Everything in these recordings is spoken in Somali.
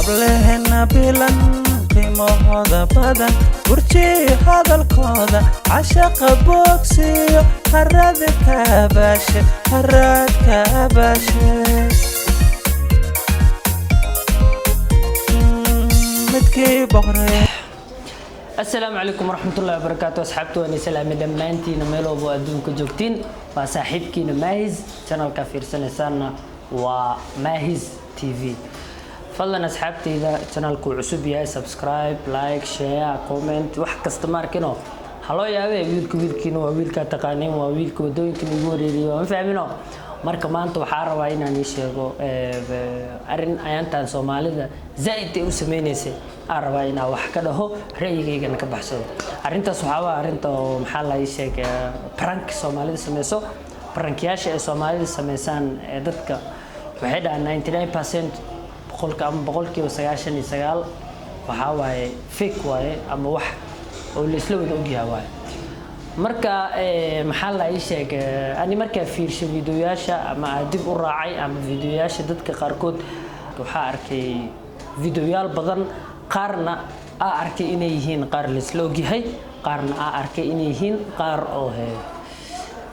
hablehena bilan qiimahooda badan burjii hadalkooda cashaqa boogsiyo haradka abaashe midkii boqorey. السلام عليكم ورحمة الله وبركاته. أصحابتي وأنا سلامي دمانتي نميلو بو أدونك جوكتين وصاحبكي نماهز channel كافير سنة وماهز تي في. فضلا أصحابتي إذا channel كو عسوب ياي سبسكرايب لايك شير كومنت وح كاستمار كنو هلو يا أبي ويلكو وويلكا تقانين وويلكو ودوينك نيوري وما فاهمينو marka maanta waxaa rabaa inaan ii sheego arin ayaantan Soomaalida zaid u sameeynaysa aan rabaa inaan wax ka dhaho ra'yigeygana ka baxsado arintaas waxa waa arinta maxaa la ii sheegay prank Soomaalida sameeyso prankyaasha ee Soomaalida sameeysan dadka waxay dhahaan 99% boqolka ama boqolkiiba 99 waxa waaye fake waaye ama wax oo la isla wada ogyahay waaye marka maxaa la ii sheegay ani marka fiirshay fiidiyoyaasha ama dib u raacay ama fiidiyoyaasha dadka qaarkood waxa arkay fiidiyoyaal badan qaarna arkay inay yihiin qaar la isla ogyahay qaarna arkay inay yihiin qaar oo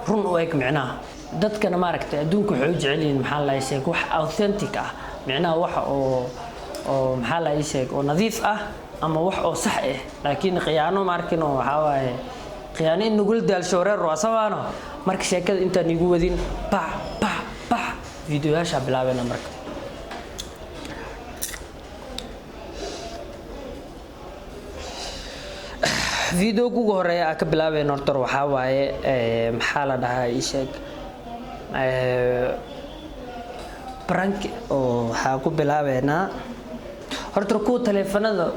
run u eg macnaha dadkana ma aragtay adduunka waxay u jecel yihiin maxaa la ii sheegay wax authentic ah macnaha wax oo maxaa la ii sheegay oo nadiif ah ama wax oo sax ah laakiin khiyaano ma arkin oo waxa waaye khiyaano in nugul daal shooreer raasawaano marka sheekada inta nigu wadin fiidiyoyaasha bilaabana marka فيديو ugu horeeya ka bilaabeen horta waxa waaye maxaa la dhahaa ii sheeg prank oo waxa ku bilaabeena horta ku taleefanada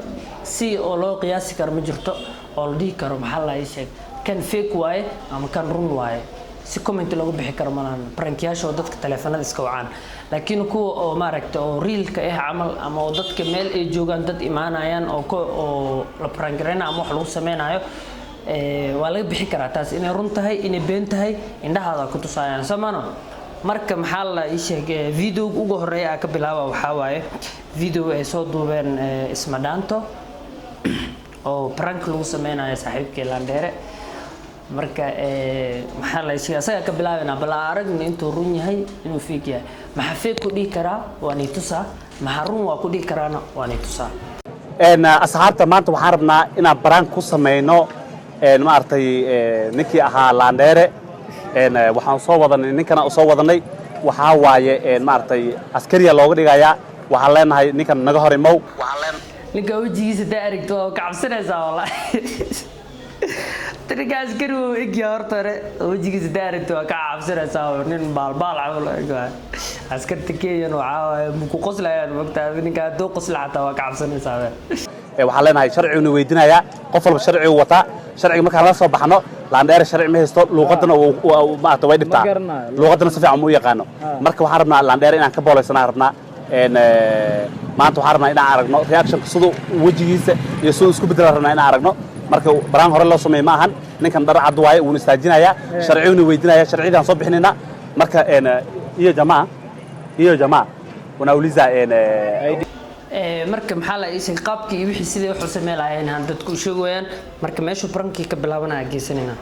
si oo loo qiyaasi karo ma jirto oo la dhigi karo maxaa la ii sheeg kan fake waaye ama kan run waaye si comment lagu bixi karo malahan prankyaasha dadka taleefanada iska wacaan laakiin kuwa oo ma aragtay oo reelka amal ama oo dadka meel ay joogan dad imaanayaan oo la prankrena ama wax lagu sameeynaayo waa laga bixi karaa taas inay run tahay inay been tahay indhahaada ku tusayaan samano marka maxaa la ii sheegay video ugu horeeya ka bilaaba waxa waaye video ay soo duubeen isma dhaanto oo prank lagu sameynayo saaxiibkii Landere marka maxaa la isii asaga ka bilaabana bal aragna intuu run yahay inuu fake yahay maxaa fake ku dhigi karaa waa ni tusaa maxaa run waa ku dhigi karaana waa ni tusaa asxaabta maanta waxaan rabnaa inaan prank ku sameyno ma artay ninkii ahaa Landere waxaan soo wadanay ninkana soo wadanay waxa waaye ma artay askariya looga dhigayaa waxaan leenahay ninkan naga hor imow waxaan leenahay ninka wajigiisa daarigto oo ka cabsanaysaa wallahi ترجعش كرو إجي أرتره وجيك زدارت وكعب سنة ساو نين بالبال عمله إجوا عسكر تكيين وعاو مكوقس لين وقتها بينك دو قص لعتا وكعب سنة ساو وحلنا هاي شرعي ونويدنا يا قفل بالشرعي ووطا شرعي ما كان لا صوب حنا لأن شرعي ما يستوى لغتنا وما تويد بتاع لغتنا صفي عمو يقانو مركب حربنا لأن إن كبول سنة حربنا إن ما أنتو حربنا إن عرقنا رياكشن قصدو وجهيس يسوع سكوب درنا إن عرقنا marka baraan hore loo sameeyay maahan ninkan dar cad waay uu istaajinaya sharciyoon weydinaya sharciidan soo bixinayna marka iyo jamaa wana uliza marka maxaa la isii qaabkii wixii sidii wax u sameeyay aan dadku u sheegayaan marka meesha pranki ka bilaabanaya geesanina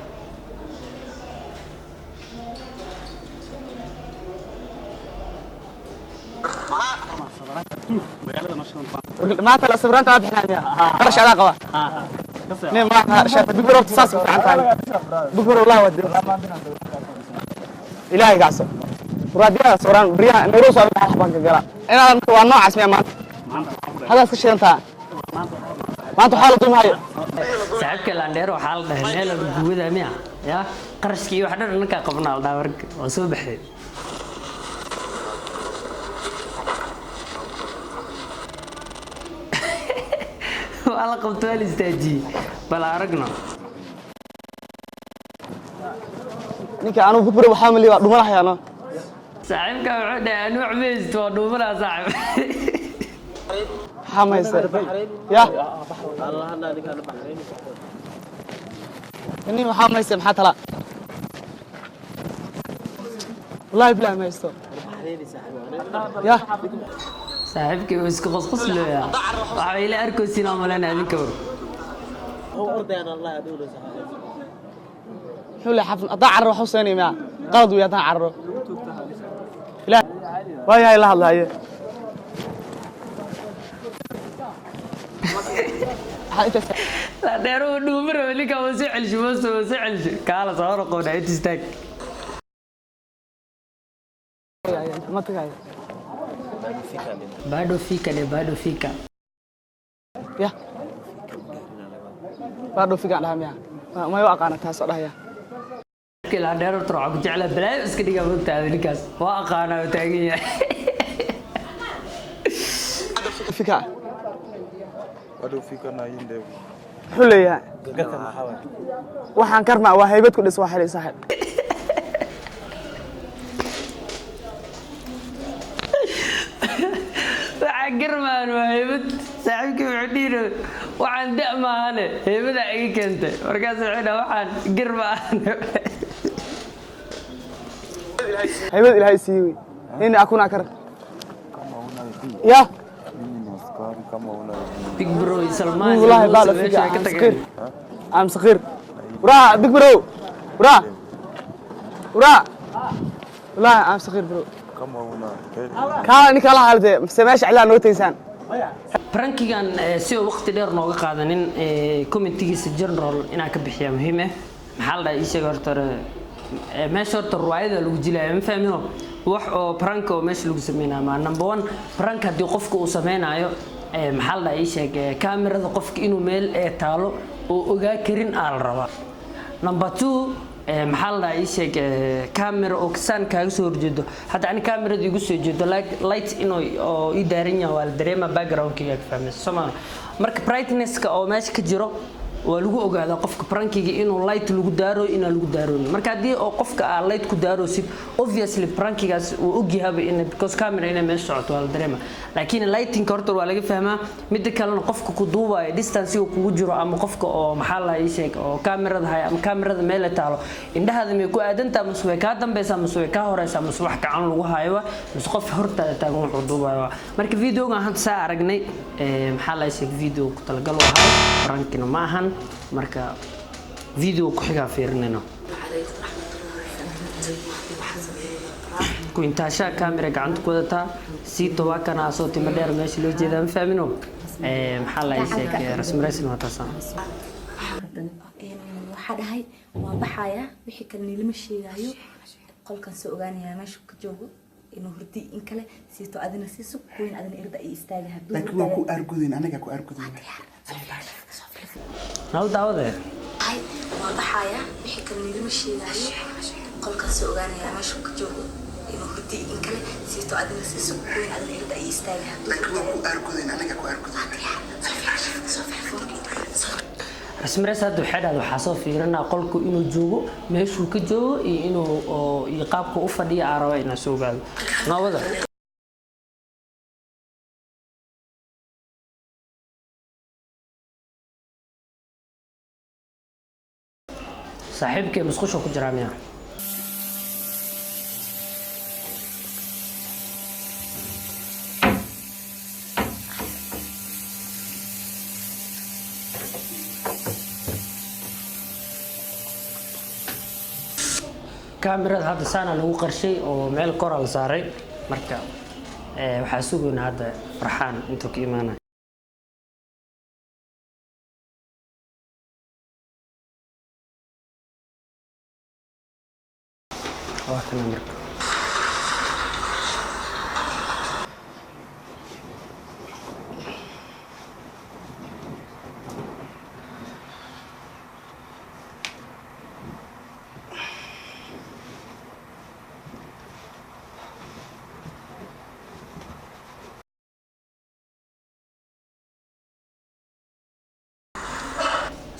ما تلا صبران تابع حنايا قرش على قوا نعم ما شاف بكرة تصاص في عنتها بكرة والله ودي إلهي قاسم وراديا صبران بريا نروس على حبان كجرا أنا أنتوا نوع اسمه ما هذا الشيء أنت ما أنتوا حالتهم هاي صاحبك Landere وحال ده ميل جوده ميا يا قرشكي وحده نكا قبنا على داورك وصبحي والله قلت له استاجي بلا رجنا نيك أنا بكرة بحامل يا دوما حيانا صاحبك وعده أنا عميز دوما صاحب حماس يا الله هذا اللي كان بحرين إني محمد سمحة لا والله بلا ما يستوى يا صاحبك ويسك قصقص له يا وعلى أركو سينما لنا هذيك هو أرضي أنا الله أدول صحيح حول حفل أطعر حسيني ما قرض ويا طعر لا وهي هاي لحظة هاي لا دارو نمر اللي كان سعل شو سعل قال صار قود عيد تستك ما تقعد بعده فيك اللي بعده فيك يا بعده فيك على هم ما يوقع أنا تاسع يا كل عدارو تروح جعله بلا بس كده قبل تعال كاس واقعنا وتاجي فيك Waduh fikir naik deh. حلية Gak sama hawa. waxaan karmaa waa haybad ku dhis waa xilay saaxib وعقرمان وهيبت صاحبك وعدينه وعن دأمة أنا هيبت عيك أنت وركاز عنا وعن قرمان haybad ilaahay siiwi in akun akar ya بيج برو سلمان والله بالا فيك am صغير am صغير ورا big bro ورا والله am صغير bro كان إنك الله هذا سماش على نوتيسان برانكيغان سي وقت دheer nooga qaadanin committee general inaa ka bixiya muhiim ah maxaa la isheeg horta meesha horta ruwaayada lagu jilaayo ma fahmino wax oo prank oo meesha lagu sameeynaa ma number 1 prank hadii qofka uu sameeynaayo maxaa la isheeg kaamirada qofka inuu meel taalo oo ogaa karin aal raba number 2 maxaa la isheeg camera oo kasaan kaaga soo horjeedo hadda ani kamerada igu soo jeedo light inuu oo ii daaran yahay waa dareema background-kiga ka fahmayso Soomaali marka brightness-ka oo meesha ka jiro waa lagu ogaadaa qofka prankiga inuu light lagu daaro inaa lagu daaroon marka hadii oo qofka aan light ku daaroosid obviously prankigaas uu ogyahay in because camera inay meesha socoto waa dareema laakiin lighting horta waa laga fahmaa mid kale qofka ku duubayo distance uu kugu jiro ama qofka oo maxaa la isheeg oo kamerada hay ama kamerada meel taalo indhahaada may ku aadantaa masoo ka dambaysa masoo ka horeysa masoo wax gacan lagu hayo mas qof hortaada taagan wuxuu duubayo marka video-ga hadda saa aragnay maxaa la isheeg video ku talagal wahay prankina ma ahan marka video ku xiga fiirinayno ku intaasha camera gacanta ku wadata si tobakana soo timo dheer meesha loo jeedaa ma fahmino maxaa la isheegay rasmi waa taasaan waxa dhahay waa baxaya wixii kale nilma sheegayo qolkan soo ogaanaya meesha ka joogo inuu hurdi in kale siito adina siiso kuwin adina irda ay istaaga haduu laakiin waa ku argudin anaga ku argudin nal daawade ay waa baxaya wixii kale nilma sheegayo qolkan soo ogaanaya meesha ka joogo inuu hurdi in kale siito adina siiso kuwin adina irda ay istaaga laakiin waa ku argudin anaga ku argudin rasmi rasaad waxa soo fiirinaa qolku inuu joogo meeshuu ka joogo iyo inuu iyo qaabka u fadhiyo araba inaa soo gaado nabada saaxiibkay musqusha ku jira miya كاميرا هذا سنة لو قرشي أو ميل كورال ساري مركب وحاسوقون هذا فرحان أنتو كيمانا واحد مركب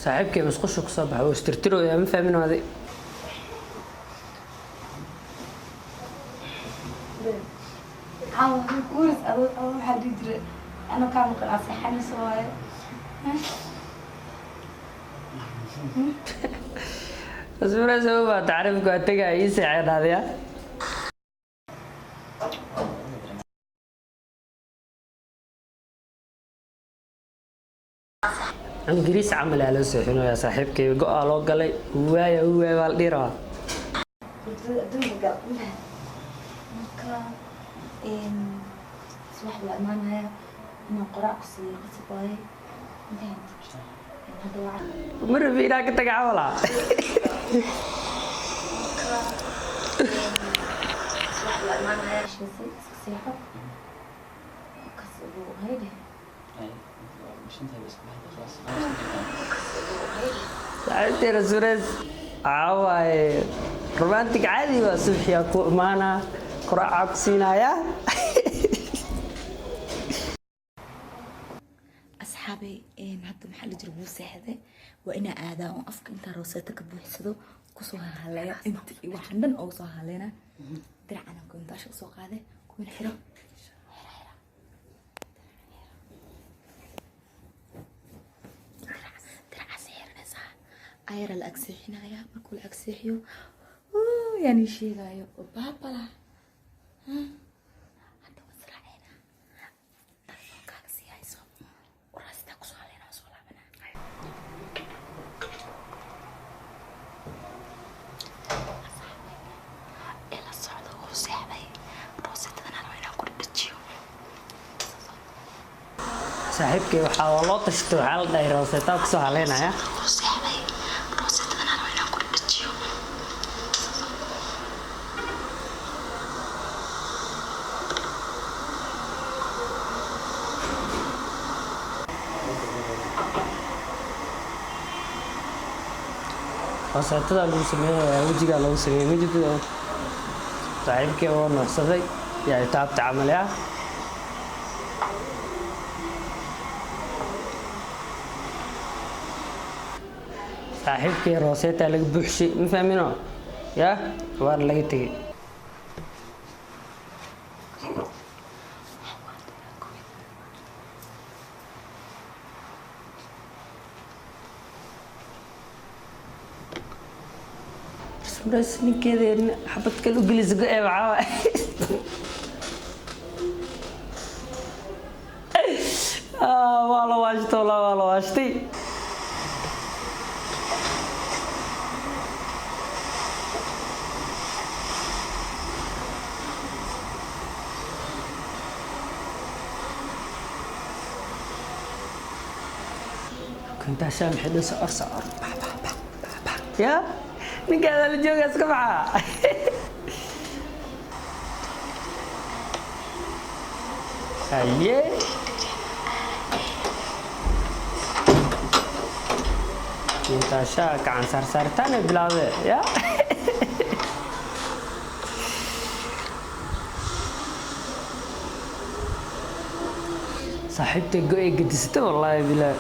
صاحبك مسخوش كصبح واسترتلوا يا ما فاهمين هذه كورس أروح حد يدري أنا كان ممكن أصحى سواي بس مرة سووا تعرف قاعد تجا يسعى هذا ingiriis camal aa loo seexinayaa saaxiibkay go-aa loo galay waaya waa la dhiraa hurdada adduunka gal marka subax la imaanaya inaan qoraac ku siiyo qasab waaye hadda waa ma rabi inaa ka taga camala subax la imaanaya shiisay iska seexo kasabuu hayde saaxiibteena sureys waaye romantic caadi waa subaxiyaa ku imaanaa qoraacaa ku siinayaa asxaabay hadda maxaa la jira wuu seexday waa inaa aadaa oo afka intaa rooseeta ka buuxsado kusoo hahaleeya inta waxaan dhan ooga soo haleena diracana kuntaasha usoo qaade kuwin xiro ayara la agseexinaya markuu la agseexiyo yani sheegayo baabala hadda wasraacayna telefonkaaga sii hayso waraasitaa kusoo haleynaa soo laabana ila socdo wuu seexday roosetadan rabo inaan ku dhajiyo saaxiibkay waxaa loo tashtay waxaa la dhahay rooseetaa kusoo haleynaya rooseetada lagu sameeyaa wejigaa lagu sameeyay wejiga saaxiibkii oo nuuxsaday yaa taabta camal ah saaxiibkii rooseeta laga buuxshay ma fahmino yaa waana laga tegay بس نكذا حبت كل جلس قاعد معاه والله واجت والله واجتي كنت أسامح حدث أرسل يا ninka ada la jooga iska baxa aye intaasha gacan saarsaaritaan bilaawde ya saaxiibtay go-ay gadisata wallaahi bilaa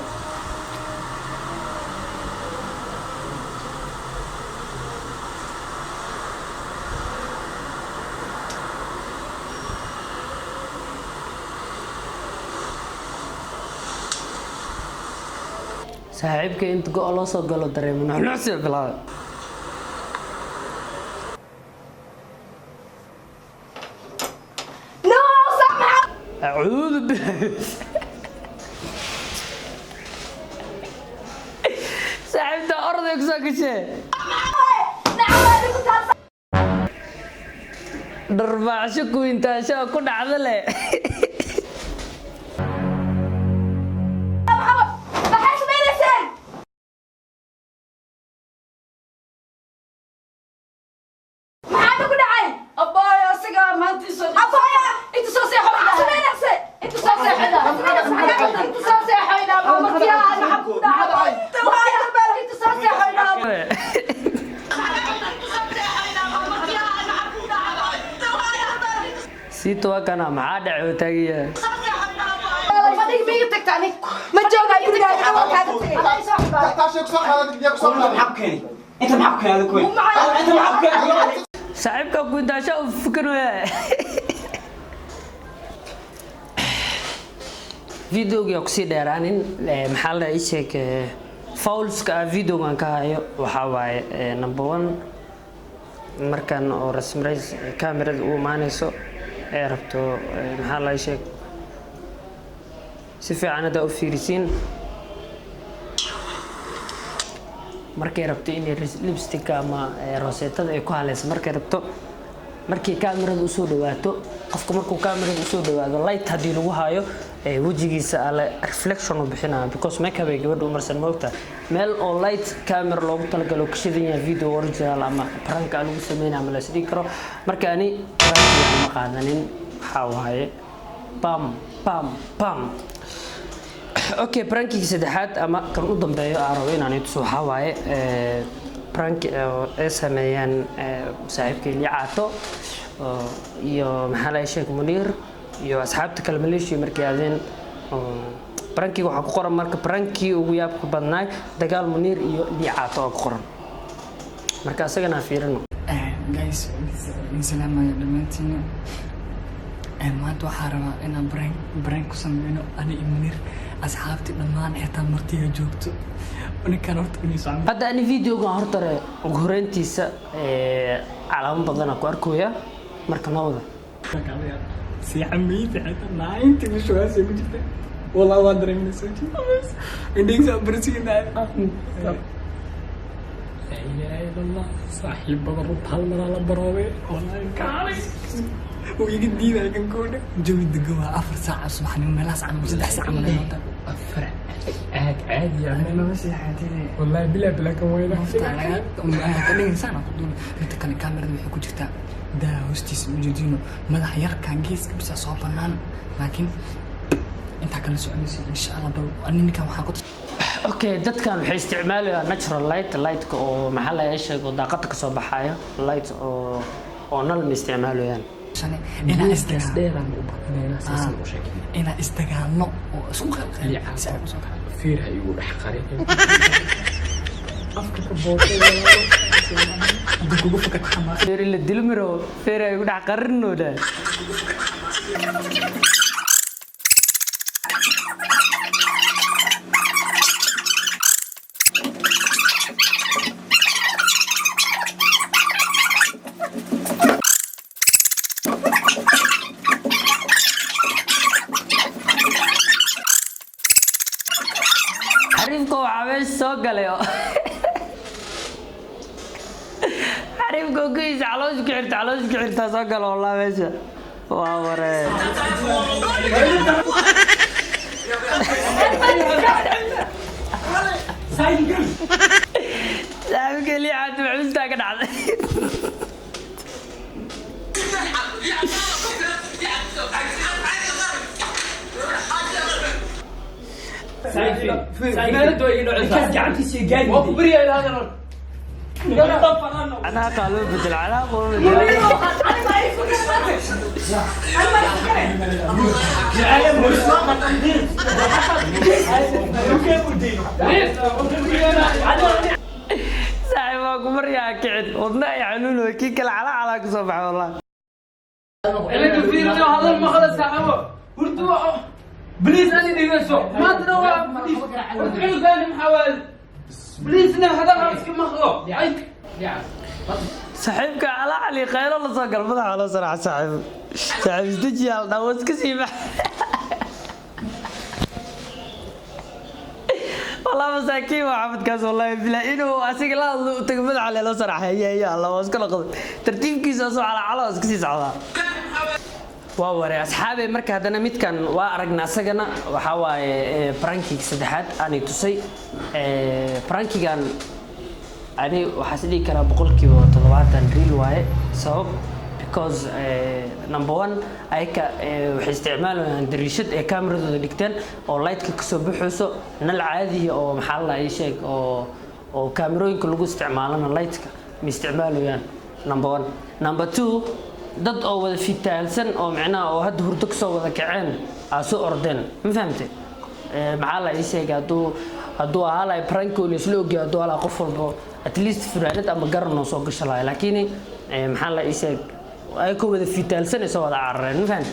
saaxiibkay inta go' loo soo galo dareemo nuxnuxsi bilaabay No, somehow. acuudu billahi saaxiibta orday ku soo gashee dharbaacsho kuwintaasho ku dhacda leh siito waa kana maxaa dhaco taagiya ما جوga guriga awal kaaga tagay ay soo xibaa انت محبك هذا كويس انت محبك saaxiibka kuwintaasho u fikiraya videoga ku sii dheeraanin maxaa la ii sheeg faulska videogan ka hayo waxa waaye number 1 markan oo rasmirays kamerada u imaanayso ee rabto maxaa la ii sheeg si fiican hada u fiirisiin markay rabto inay lipstick ama rosetada ay ku haleyso markay rabto markii kaamirada u soo dhawaato qofka markuu kaamirada u soo dhawaado light hadii lagu hayo wajigiisa ala reflection u bixinaa because makeup ay gabadhu marsan moogta meel oo light camera loogu talagalo ka shidan yahay video original ama prank lagu sameeyay ama la sidii karo marka ani prank ma qaadanin waxa waaye bam bam bam okay prankiga saddexaad ama kan u dambeeyo aan rabo inaan idin soo xawaaye prank ee sameeyaan saaxiibkay Liicaato iyo maxaa Sheekh Muniir iyo asxaabta kale Malaysia markii aadeen prankiga waxa ku qoran marka prankii ugu yaabka badnaay dagaal Muniir iyo Liicaato oo ku qoran marka asagana fiirino guys salaamaya dhamaantiin maanta waxaan rabaa inaan prank ku sameeyno ani iyo Muniir asxaabti dhammaan xitaa martiga joogto ninkan horta inuu soo hadda ani videoga horta ugu horeyntiisa calaamad badan ku arkooya marka nabada si xamiid xitaa naayinti mid soo aasay ku jirta والله ما ادري من اسوي بس عندك برسينا لا اله الا الله صاحب بضرب هالمره على براوي والله كاري ويجدي ذاك نكون جو الدقوا 4 ساعه الصبح من ملاس عم 6 ساعه من الموضوع افرع عادي يعني انا ماشي حياتي والله بلا كم وين انا انسان اقول انت كان الكاميرا waxay ku jirtaa daa hostis ujeedino madax yar kan geeska bisa soo banaan laakiin inta kala soconaysa insha Allah bal anninka waxa ku okay dadkan waxay isticmaalayaan natural light oo maxaa la yeeshay daaqada ka soo baxaya light oo nal ma isticmaalayaan ina isdagaano u baqnayna saasi u sheekay ina isdagaano oo isku qalqaliya fiir ay ugu dhax qariyay afka ka bootay hadda kugu fakad xamaas fiir la dilmiro fiir ay ugu dhax qarinooda حريمكو عاوز سو غلايو حريمكو كيس علوش كحرت سو غلا والله ماشي waa waree saaxiibkay Liicaato maxuustaa ka dhacday أنا قالوا بدل علاقة صاحبك مريا كعد وضنا يعلون وكيك على صباح والله اللي كثير هذا ما خلص صاحبه ورتوا بليز أنا دينسو ما تنوع بليز وتعيش ثاني محاول بليز إنه هذا رأس كم مخلوق صاحبك علي خير الله صقر ماذا على صراحة صاحب استجي على نوز كسيبة والله مساكين وعبد كاس والله بلا إنه أسيق لا تقبل على لا صراحة هي الله واسكر قضي ترتيب كيس على واسكسي سعودا ووري أصحابي مركز هذا ميت كان وأرجنا سجنا وحواي برانكي سدحات أنا تسي برانكي كان أنا وحسدي كنا بقول كيو تضبعت ريل واي سبب because number one أيك وحاستعماله دريشة كاميرا دكتين أو لايت كسب بحوسه نل عادي أو محل أي شيء أو كاميرين كله استعمالنا لايت مستعماله يعني number one number two ضد أو في تالسن أو معنا أو هاد هردك سو ذكعين أسوء أردن ما فهمتي محل أي شيء هادو هالاي برانكو لسلوكي هادو هالا قفل بو أتليست فرادت أما قرن وصو قشلاي لكني محل أي شيء أيكو وذا في تالسن يسوى ذا عرين ما فهمت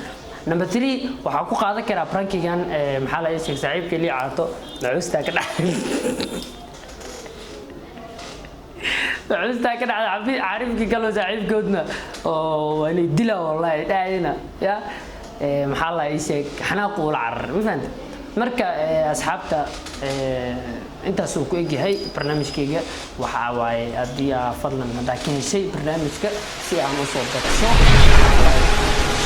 نمبر 3 waxaa ku qaadan karaa prankigan maxaa la yeeshay saaxiibkii Liicaato nacuusta ka dhacay nacuusta ka dhacay عارفكي kalo saaxiibkoodna oo wali dila wallahi dhaayina ya maxaa la yeeshay xanaaq uu carar ma fahanta marka asxaabta intaas uu ku egyahay barnaamijkayga waxa waaye haddii aa fadlan haddaa ka heshay barnaamijka si aan u soo badso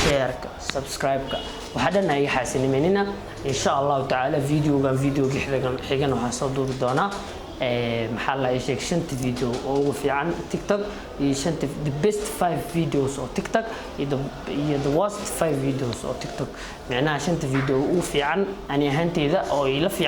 shareka subscribe-ka waxaa dhan iga xaasinimeynina insha allahu tacaala videoga xigan waxaa soo duubi doonaa maxaa la sheeg 5 video oo ugu fiican TikTok iyo 5 the best 5 videos oo TikTok iyo the worst 5 videos oo TikTok macnaha 5 video ugu fiican ani ahaanteyda oo ila